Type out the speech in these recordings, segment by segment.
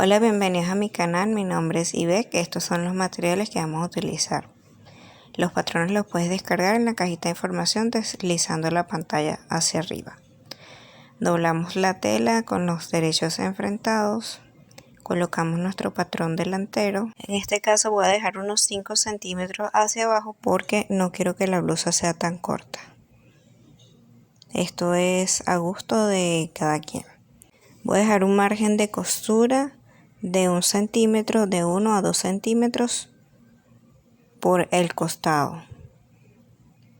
Hola, bienvenidos a mi canal, mi nombre es Ivek, estos son los materiales que vamos a utilizar. Los patrones los puedes descargar en la cajita de información deslizando la pantalla hacia arriba. Doblamos la tela con los derechos enfrentados, colocamos nuestro patrón delantero. En este caso voy a dejar unos 5 centímetros hacia abajo porque no quiero que la blusa sea tan corta. Esto es a gusto de cada quien. Voy a dejar un margen de costura de 1 centímetro, de 1 a 2 centímetros por el costado.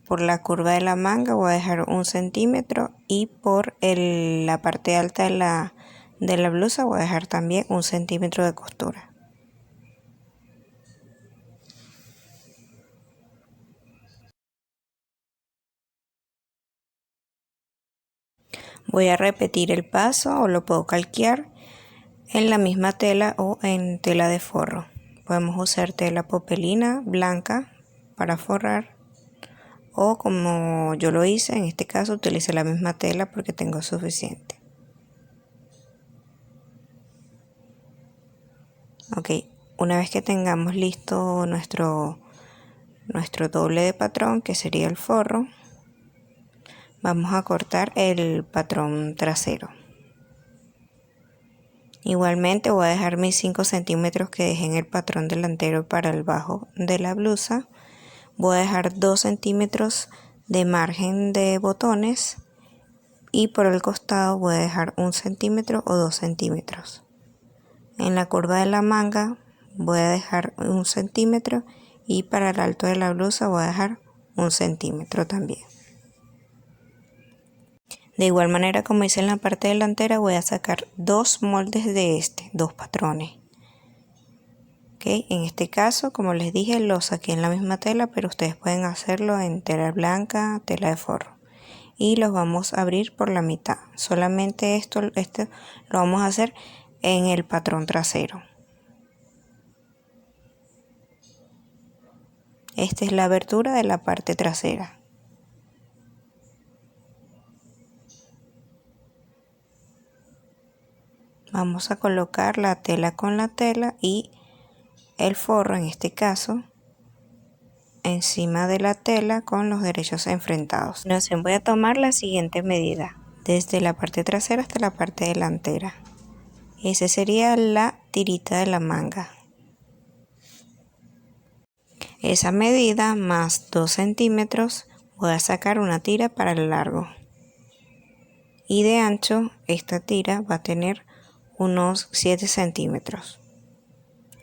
Por la curva de la manga voy a dejar 1 centímetro y por la parte alta de la blusa voy a dejar también 1 centímetro de costura. Voy a repetir el paso o lo puedo calquear en la misma tela o en tela de forro. Podemos usar tela popelina blanca para forrar o como yo lo hice, en este caso utilicé la misma tela porque tengo suficiente. Ok, una vez que tengamos listo nuestro doble de patrón, que sería el forro, vamos a cortar el patrón trasero. Igualmente voy a dejar mis 5 centímetros que dejé en el patrón delantero para el bajo de la blusa. Voy a dejar 2 centímetros de margen de botones y por el costado voy a dejar 1 centímetro o 2 centímetros. En la curva de la manga voy a dejar 1 centímetro y para el alto de la blusa voy a dejar 1 centímetro también. De igual manera, como hice en la parte delantera, voy a sacar 2 moldes de dos patrones. Okay. En este caso, como les dije, lo saqué en la misma tela, pero ustedes pueden hacerlo en tela blanca, tela de forro. Y los vamos a abrir por la mitad. Solamente esto lo vamos a hacer en el patrón trasero. Esta es la abertura de la parte trasera. Vamos a colocar la tela con la tela y el forro, en este caso, encima de la tela con los derechos enfrentados. Entonces voy a tomar la siguiente medida, desde la parte trasera hasta la parte delantera. Esa sería la tirita de la manga. Esa medida más 2 centímetros voy a sacar una tira para el largo. Y de ancho esta tira va a tener unos 7 centímetros.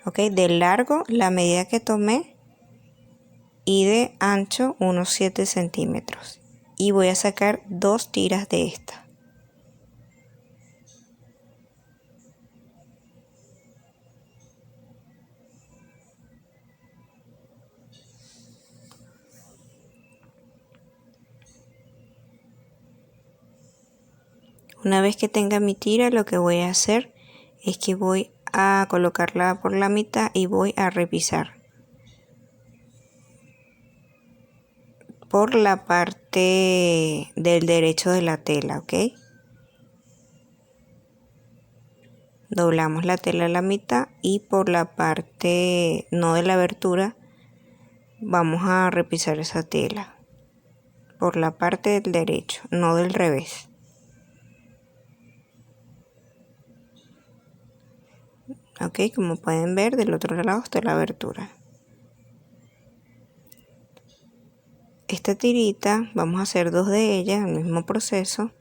Ok, de largo la medida que tomé y de ancho unos 7 centímetros. Y voy a sacar 2 tiras de esta. Una vez que tenga mi tira, lo que voy a hacer es que voy a colocarla por la mitad y voy a repisar por la parte del derecho de la tela, ¿ok? Doblamos la tela a la mitad y por la parte no de la abertura vamos a repisar esa tela por la parte del derecho, no del revés. Ok, como pueden ver, del otro lado está la abertura. Esta tirita vamos a hacer 2 de ellas, el mismo proceso,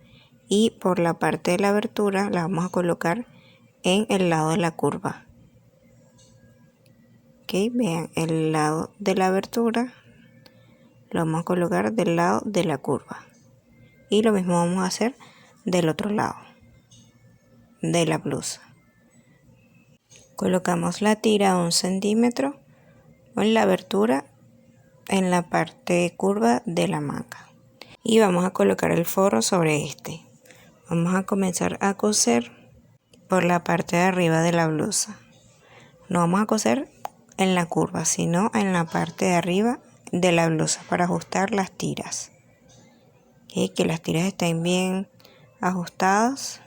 y por la parte de la abertura la vamos a colocar en el lado de la curva. Ok, vean, el lado de la abertura lo vamos a colocar del lado de la curva. Y lo mismo vamos a hacer del otro lado de la blusa. Colocamos la tira a 1 centímetro en la abertura en la parte curva de la manga y vamos a colocar el forro sobre este. Vamos a comenzar a coser por la parte de arriba de la blusa. No vamos a coser en la curva, sino en la parte de arriba de la blusa para ajustar las tiras. Que las tiras estén bien ajustadas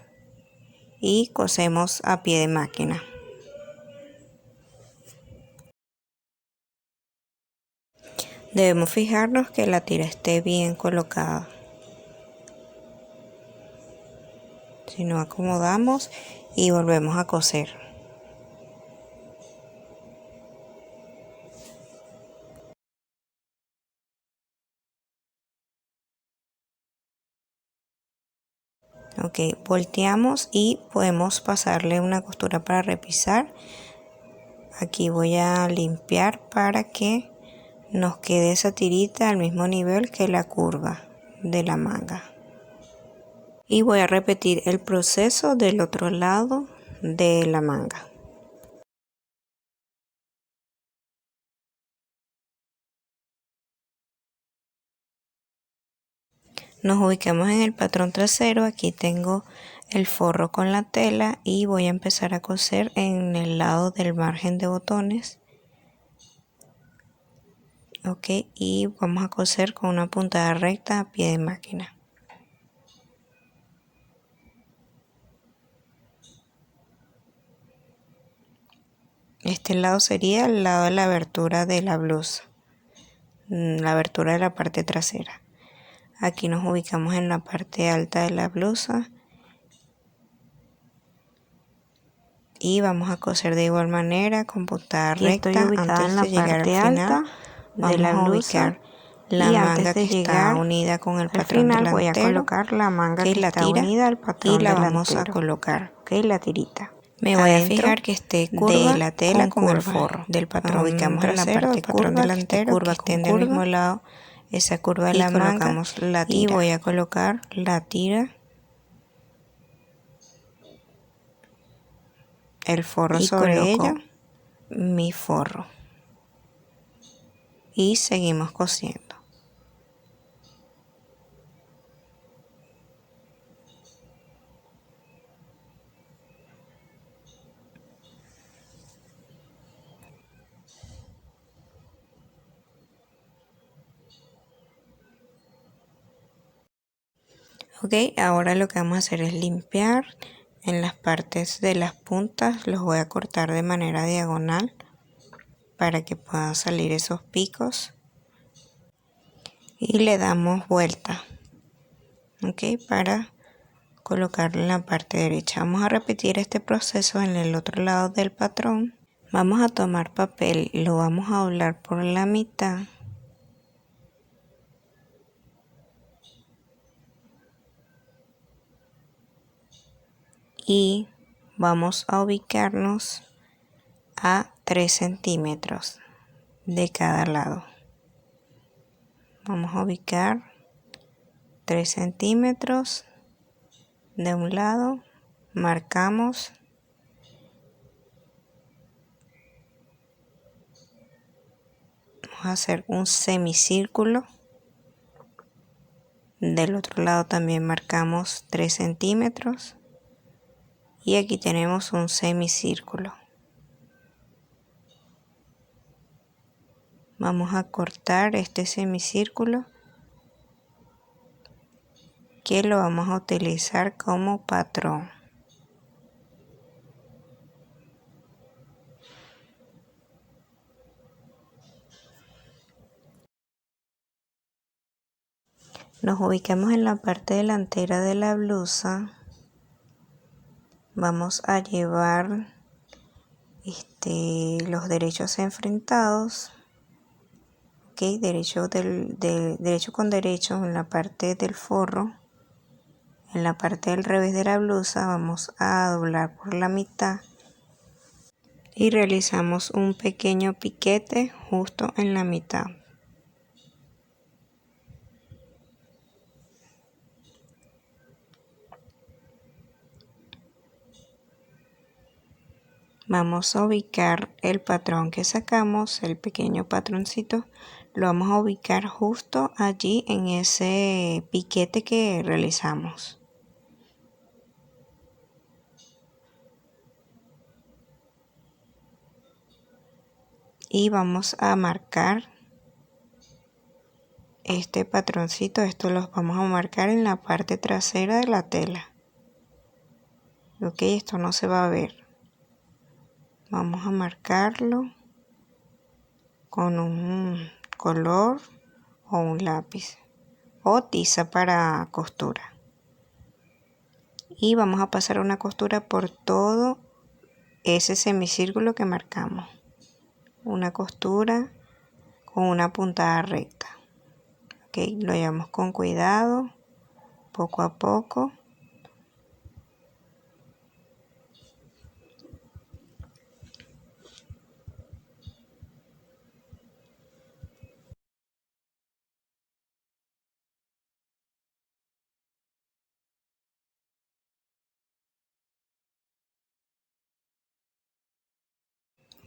y cosemos a pie de máquina. Debemos fijarnos que la tira esté bien colocada. Si no, acomodamos y volvemos a coser. Ok, volteamos y podemos pasarle una costura para repisar. Aquí voy a limpiar para que nos quede esa tirita al mismo nivel que la curva de la manga. Y voy a repetir el proceso del otro lado de la manga. Nos ubicamos en el patrón trasero. Aquí tengo el forro con la tela y voy a empezar a coser en el lado del margen de botones. Ok, y vamos a coser con una puntada recta a pie de máquina. Este lado sería el lado de la abertura de la blusa, la abertura de la parte trasera. Aquí nos ubicamos en la parte alta de la blusa y vamos a coser de igual manera con puntada recta. Antes de llegar al final vamos a ubicar la manga que está unida con el patrón delantero. Voy a colocar la manga que está unida al patrón y la vamos a colocar, la tirita. Me voy a fijar que esté curva de la tela con el forro del patrón. Ubicamos en la parte curva delantero, curva que esté del mismo lado esa curva de la manga y voy a colocar la tira, el forro sobre ella, mi forro, y seguimos cosiendo. Ok, ahora lo que vamos a hacer es limpiar en las partes de las puntas. Los voy a cortar de manera diagonal para que puedan salir esos picos. Y le damos vuelta, ok, para colocarlo en la parte derecha. Vamos a repetir este proceso en el otro lado del patrón. Vamos a tomar papel, lo vamos a doblar por la mitad. Y vamos a ubicarnos a 3 centímetros de cada lado. Vamos a ubicar 3 centímetros de un lado, marcamos vamos a hacer un semicírculo. Del otro lado también marcamos 3 centímetros y aquí tenemos un semicírculo. Vamos a cortar este semicírculo que lo vamos a utilizar como patrón. Nos ubicamos en la parte delantera de la blusa. Vamos a llevar los derechos enfrentados. Ok, derecho con derecho en la parte del forro. En la parte del revés de la blusa vamos a doblar por la mitad y realizamos un pequeño piquete justo en la mitad. Vamos a ubicar el patrón que sacamos, el pequeño patroncito, lo vamos a ubicar justo allí en ese piquete que realizamos. Y vamos a marcar este patroncito, esto lo vamos a marcar en la parte trasera de la tela. Ok, esto no se va a ver. Vamos a marcarlo con un color o un lápiz o tiza para costura. Y vamos a pasar una costura por todo ese semicírculo que marcamos. Una costura con una puntada recta. Ok, lo llevamos con cuidado, poco a poco.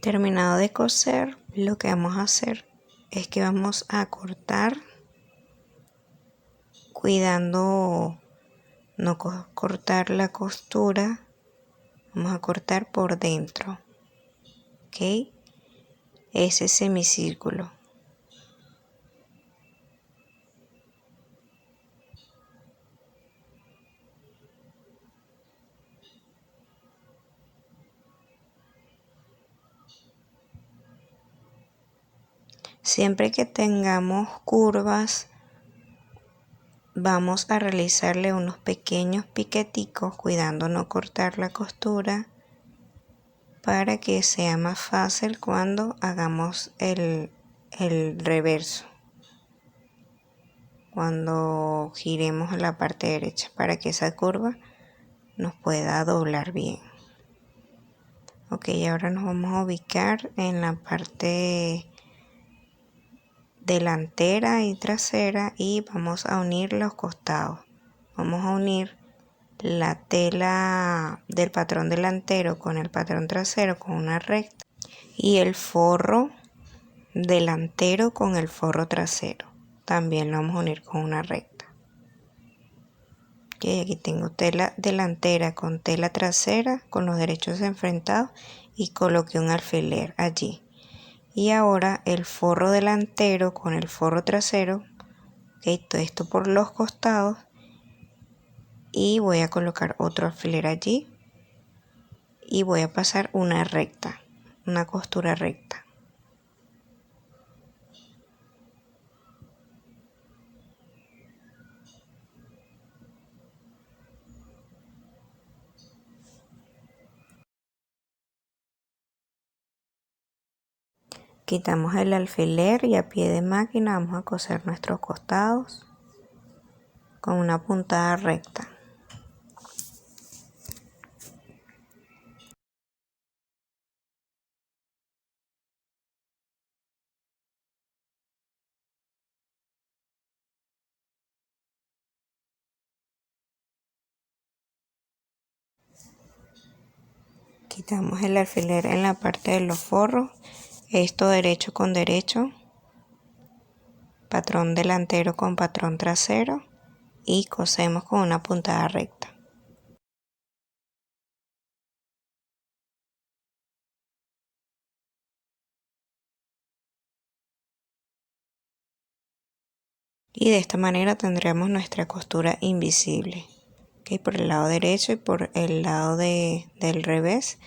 Terminado de coser, lo que vamos a hacer es que vamos a cortar, cuidando no cortar la costura, vamos a cortar por dentro, ¿ok? Ese semicírculo. Siempre que tengamos curvas, vamos a realizarle unos pequeños piqueticos, cuidando no cortar la costura, para que sea más fácil cuando hagamos el reverso, cuando giremos a la parte derecha, para que esa curva nos pueda doblar bien. Ok, ahora nos vamos a ubicar en la parte delantera y trasera y vamos a unir los costados. Vamos a unir la tela del patrón delantero con el patrón trasero con una recta y el forro delantero con el forro trasero también lo vamos a unir con una recta. Okay, aquí tengo tela delantera con tela trasera con los derechos enfrentados y coloqué un alfiler allí. Y ahora el forro delantero con el forro trasero, okay, todo esto por los costados, y voy a colocar otro alfiler allí y voy a pasar una recta, una costura recta. Quitamos el alfiler y a pie de máquina vamos a coser nuestros costados con una puntada recta. Quitamos el alfiler en la parte de los forros, esto derecho con derecho, patrón delantero con patrón trasero y cosemos con una puntada recta. Y de esta manera tendremos nuestra costura invisible. Okay, por el lado derecho y por el lado del revés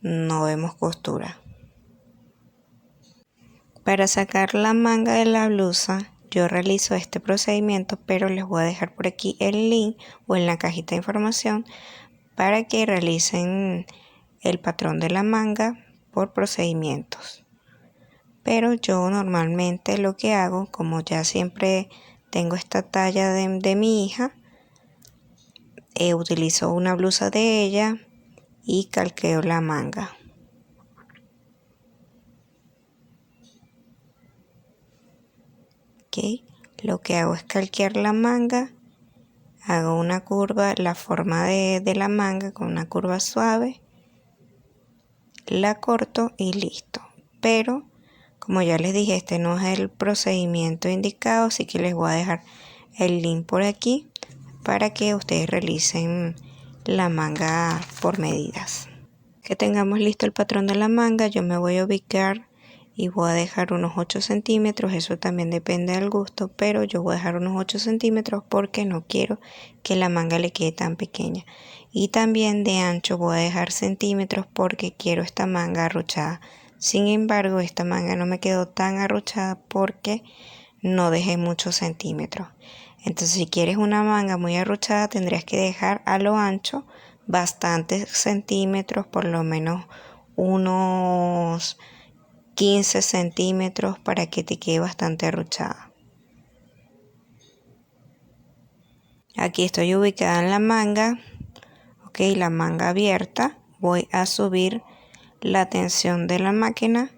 no vemos costura. Para sacar la manga de la blusa yo realizo este procedimiento, pero les voy a dejar por aquí el link o en la cajita de información para que realicen el patrón de la manga por procedimientos. Pero yo normalmente lo que hago, como ya siempre tengo esta talla de mi hija, utilizo una blusa de ella y calqueo la manga. Okay. Lo que hago es calquear la manga, hago una curva, la forma de la manga con una curva suave, la corto y listo. Pero como ya les dije, este no es el procedimiento indicado, así que les voy a dejar el link por aquí para que ustedes realicen la manga por medidas. Que tengamos listo el patrón de la manga, yo me voy a ubicar y voy a dejar unos 8 centímetros, eso también depende del gusto, pero yo voy a dejar unos 8 centímetros porque no quiero que la manga le quede tan pequeña. Y también de ancho voy a dejar centímetros porque quiero esta manga arrochada. Sin embargo, esta manga no me quedó tan arrochada porque no deje muchos centímetros. Entonces si quieres una manga muy arruchada tendrías que dejar a lo ancho bastantes centímetros, por lo menos unos 15 centímetros para que te quede bastante arruchada. Aquí estoy ubicada en la manga, ok, la manga abierta. Voy a subir la tensión de la máquina,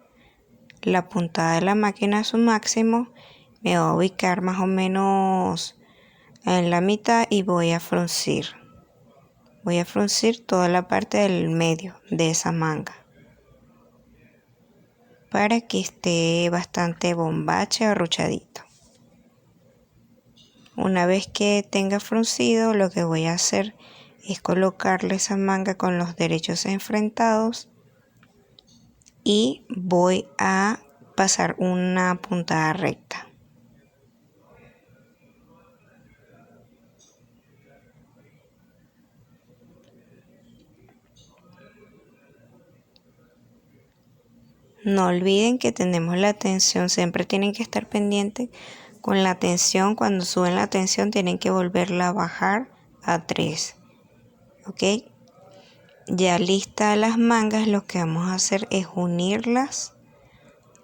la puntada de la máquina a su máximo. Me voy a ubicar más o menos en la mitad y voy a fruncir. Voy a fruncir toda la parte del medio de esa manga para que esté bastante bombache o arruchadito. Una vez que tenga fruncido, lo que voy a hacer es colocarle esa manga con los derechos enfrentados y voy a pasar una puntada recta. No olviden que tenemos la tensión, siempre tienen que estar pendientes con la tensión. Cuando suben la tensión tienen que volverla a bajar a 3. Ok, ya listas las mangas, lo que vamos a hacer es unirlas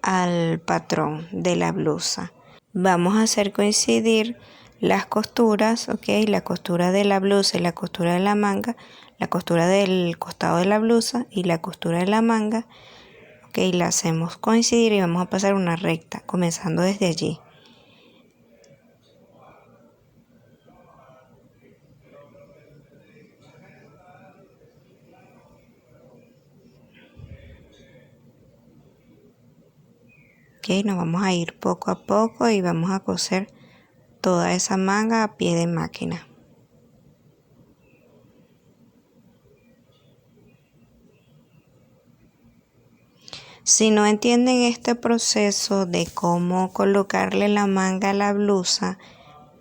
al patrón de la blusa. Vamos a hacer coincidir las costuras, ok, la costura de la blusa y la costura de la manga, la costura del costado de la blusa y la costura de la manga. Ok, la hacemos coincidir y vamos a pasar una recta, comenzando desde allí. Ok, nos vamos a ir poco a poco y vamos a coser toda esa manga a pie de máquina. Si no entienden este proceso de cómo colocarle la manga a la blusa,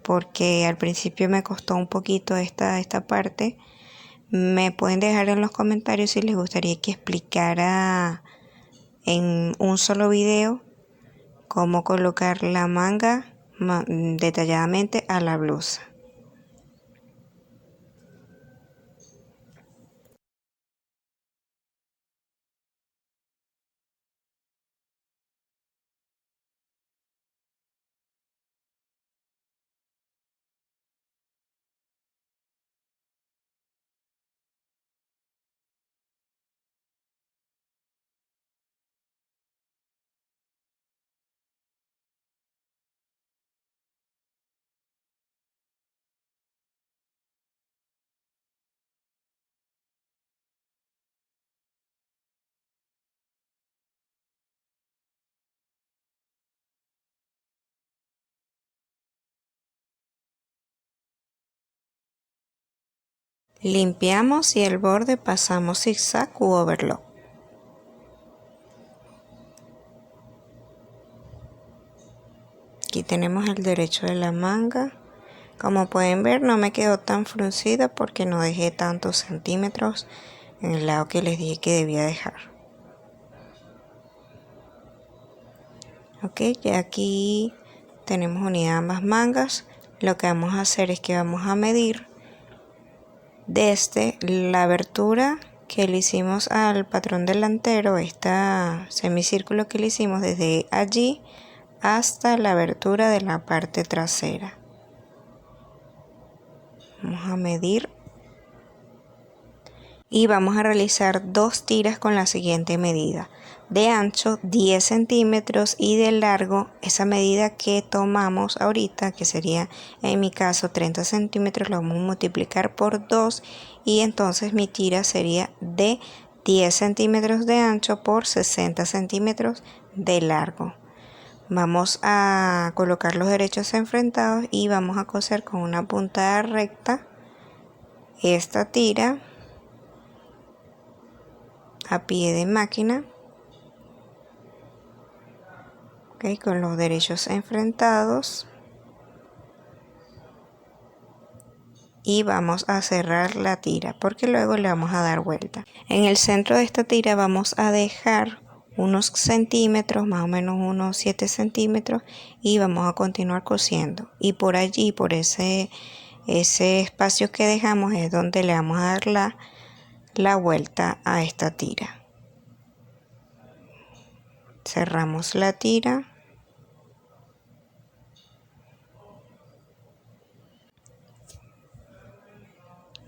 porque al principio me costó un poquito esta parte, me pueden dejar en los comentarios si les gustaría que explicara en un solo video cómo colocar la manga detalladamente a la blusa. Limpiamos y el borde pasamos zigzag u overlock. Aquí tenemos el derecho de la manga. Como pueden ver, no me quedó tan fruncida porque no dejé tantos centímetros en el lado que les dije que debía dejar. Ok, ya aquí tenemos unidas ambas mangas. Lo que vamos a hacer es que vamos a medir desde la abertura que le hicimos al patrón delantero, este semicírculo que le hicimos desde allí hasta la abertura de la parte trasera. Vamos a medir y vamos a realizar 2 tiras con la siguiente medida: de ancho 10 centímetros y de largo, esa medida que tomamos ahorita, que sería en mi caso 30 centímetros, lo vamos a multiplicar por 2 y entonces mi tira sería de 10 centímetros de ancho por 60 centímetros de largo. Vamos a colocar los derechos enfrentados y vamos a coser con una puntada recta esta tira a pie de máquina, okay, con los derechos enfrentados, y vamos a cerrar la tira porque luego le vamos a dar vuelta. En el centro de esta tira vamos a dejar unos centímetros, más o menos unos 7 centímetros, y vamos a continuar cosiendo. Y por allí, por ese espacio que dejamos, es donde le vamos a dar la vuelta a esta tira. Cerramos la tira.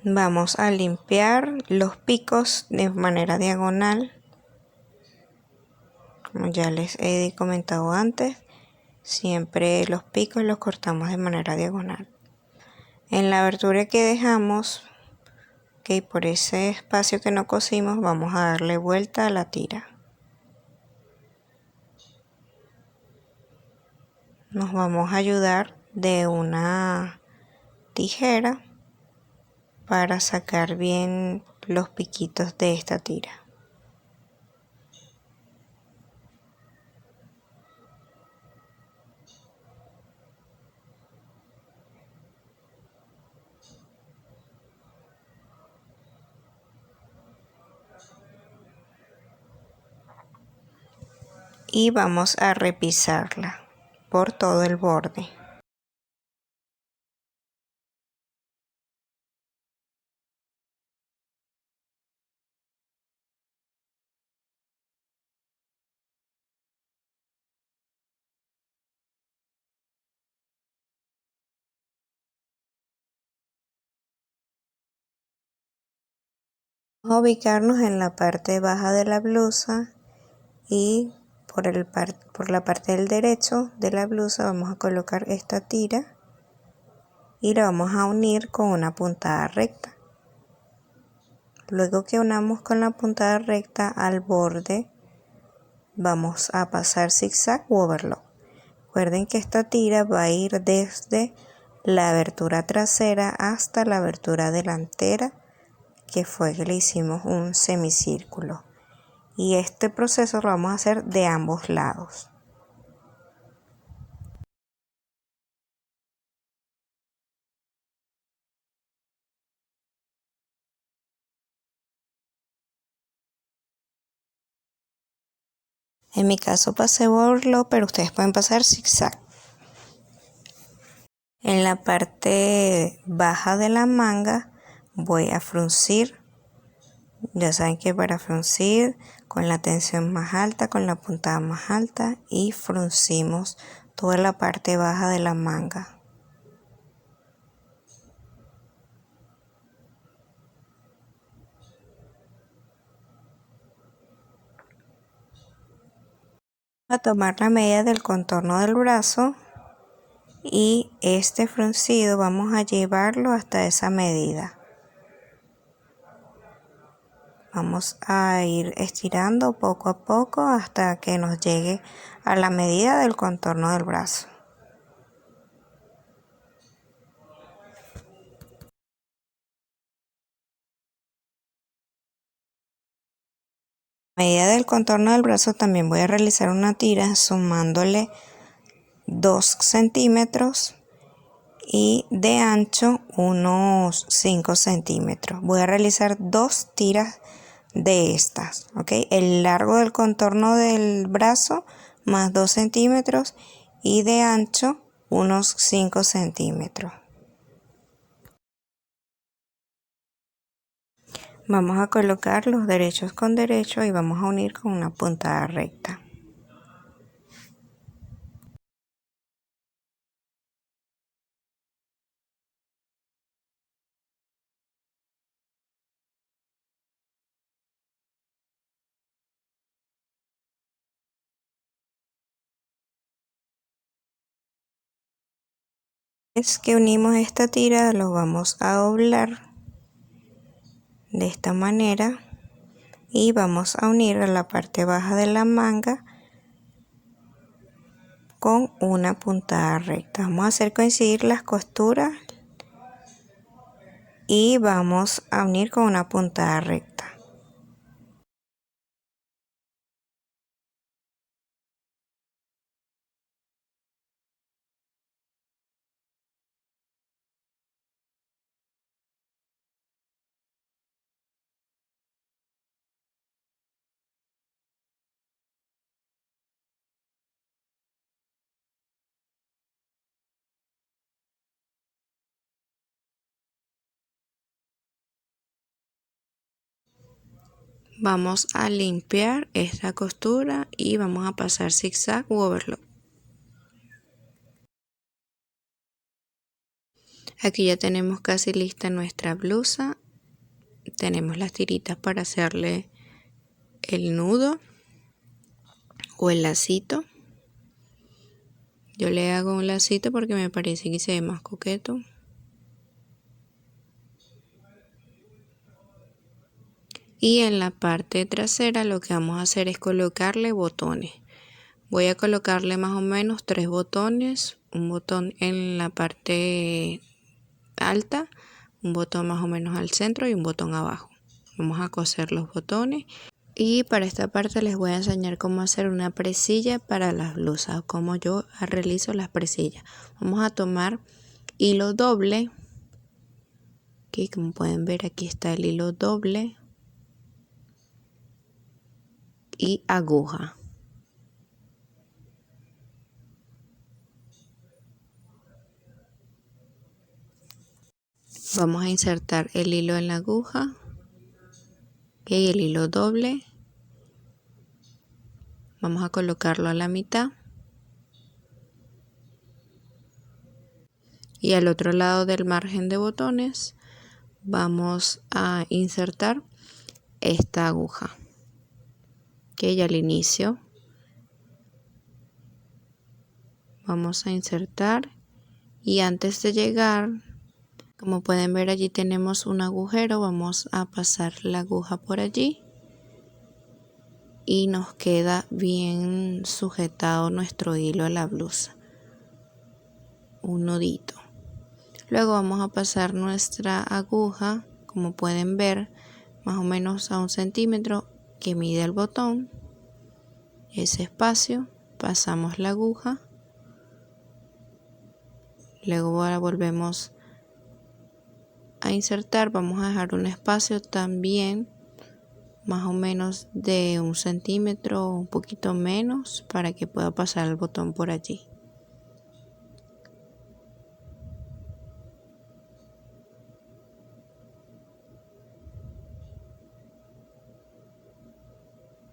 Vamos a limpiar los picos de manera diagonal. Como ya les he comentado antes, siempre los picos los cortamos de manera diagonal. En la abertura que dejamos, por ese espacio que no cosimos, vamos a darle vuelta a la tira. Nos vamos a ayudar de una tijera para sacar bien los piquitos de esta tira. Y vamos a repisarla por todo el borde. Vamos a ubicarnos en la parte baja de la blusa y por la parte del derecho de la blusa vamos a colocar esta tira y la vamos a unir con una puntada recta. Luego que unamos con la puntada recta al borde, vamos a pasar zigzag u overlock. Recuerden que esta tira va a ir desde la abertura trasera hasta la abertura delantera, que fue que le hicimos un semicírculo. Y este proceso lo vamos a hacer de ambos lados. En mi caso pasé overlock, pero ustedes pueden pasar zigzag. En la parte baja de la manga voy a fruncir. Ya saben que para fruncir con la tensión más alta, con la puntada más alta, y fruncimos toda la parte baja de la manga. A tomar la medida del contorno del brazo y este fruncido vamos a llevarlo hasta esa medida. Vamos a ir estirando poco a poco hasta que nos llegue a la medida del contorno del brazo. A medida del contorno del brazo también voy a realizar una tira sumándole 2 centímetros y de ancho unos 5 centímetros. Voy a realizar 2 tiras de estas, ¿ok? El largo del contorno del brazo más 2 centímetros y de ancho unos 5 centímetros. Vamos a colocar los derechos con derecho y vamos a unir con una puntada recta. Es que unimos esta tira, lo vamos a doblar de esta manera y vamos a unir a la parte baja de la manga con una puntada recta. Vamos a hacer coincidir las costuras y vamos a unir con una puntada recta. Vamos a limpiar esta costura y vamos a pasar zigzag u overlock. Aquí ya tenemos casi lista nuestra blusa. Tenemos las tiritas para hacerle el nudo o el lacito. Yo le hago un lacito porque me parece que se ve más coqueto. Y en la parte trasera lo que vamos a hacer es colocarle botones. Voy a colocarle más o menos 3 botones, un botón en la parte alta, un botón más o menos al centro y un botón abajo. Vamos a coser los botones. Y para esta parte les voy a enseñar cómo hacer una presilla para las blusas, cómo yo realizo las presillas. Vamos a tomar hilo doble, que como pueden ver aquí está el hilo doble, y aguja. Vamos a insertar el hilo en la aguja y el hilo doble. Vamos a colocarlo a la mitad. Y al otro lado del margen de botones vamos a insertar esta aguja que ya al inicio vamos a insertar, y antes de llegar, como pueden ver, allí tenemos un agujero. Vamos a pasar la aguja por allí y nos queda bien sujetado nuestro hilo a la blusa, un nudito. Luego vamos a pasar nuestra aguja, como pueden ver, más o menos a 1 centímetro que mide el botón. Ese espacio, pasamos la aguja. Luego ahora volvemos a insertar. Vamos a dejar un espacio también más o menos de 1 centímetro o un poquito menos para que pueda pasar el botón por allí.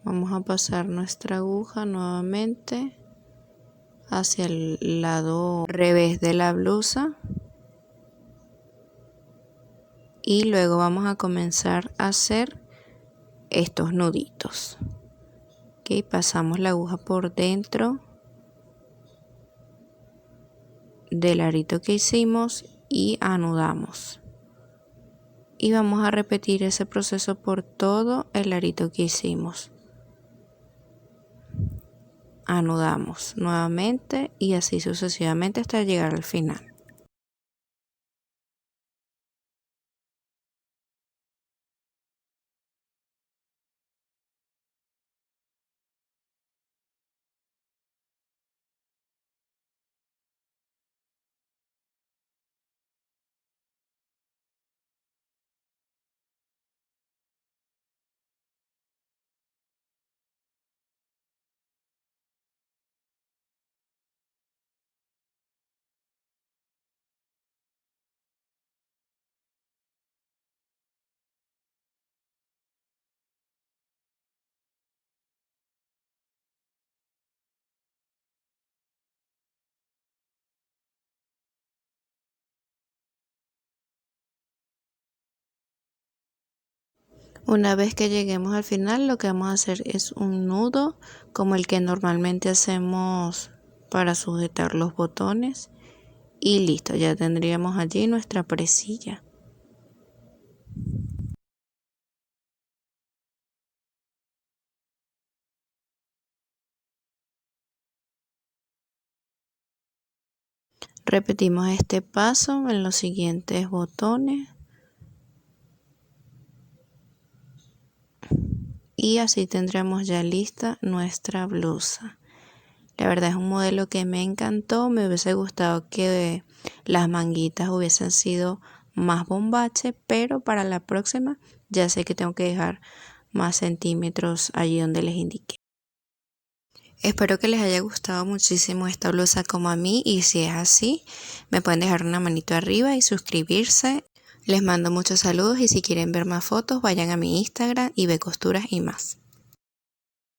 Vamos a pasar nuestra aguja nuevamente hacia el lado revés de la blusa y luego vamos a comenzar a hacer estos nuditos. Ok, pasamos la aguja por dentro del arito que hicimos y anudamos. Y vamos a repetir ese proceso por todo el arito que hicimos. Anudamos nuevamente y así sucesivamente hasta llegar al final. Una vez que lleguemos al final, lo que vamos a hacer es un nudo como el que normalmente hacemos para sujetar los botones y listo, ya tendríamos allí nuestra presilla. Repetimos este paso en los siguientes botones y así tendremos ya lista nuestra blusa. La verdad es un modelo que me encantó. Me hubiese gustado que las manguitas hubiesen sido más bombache, pero para la próxima ya sé que tengo que dejar más centímetros allí donde les indiqué. Espero que les haya gustado muchísimo esta blusa como a mí, y si es así, me pueden dejar una manito arriba y suscribirse. Les mando muchos saludos y si quieren ver más fotos vayan a mi Instagram y ve costuras y más.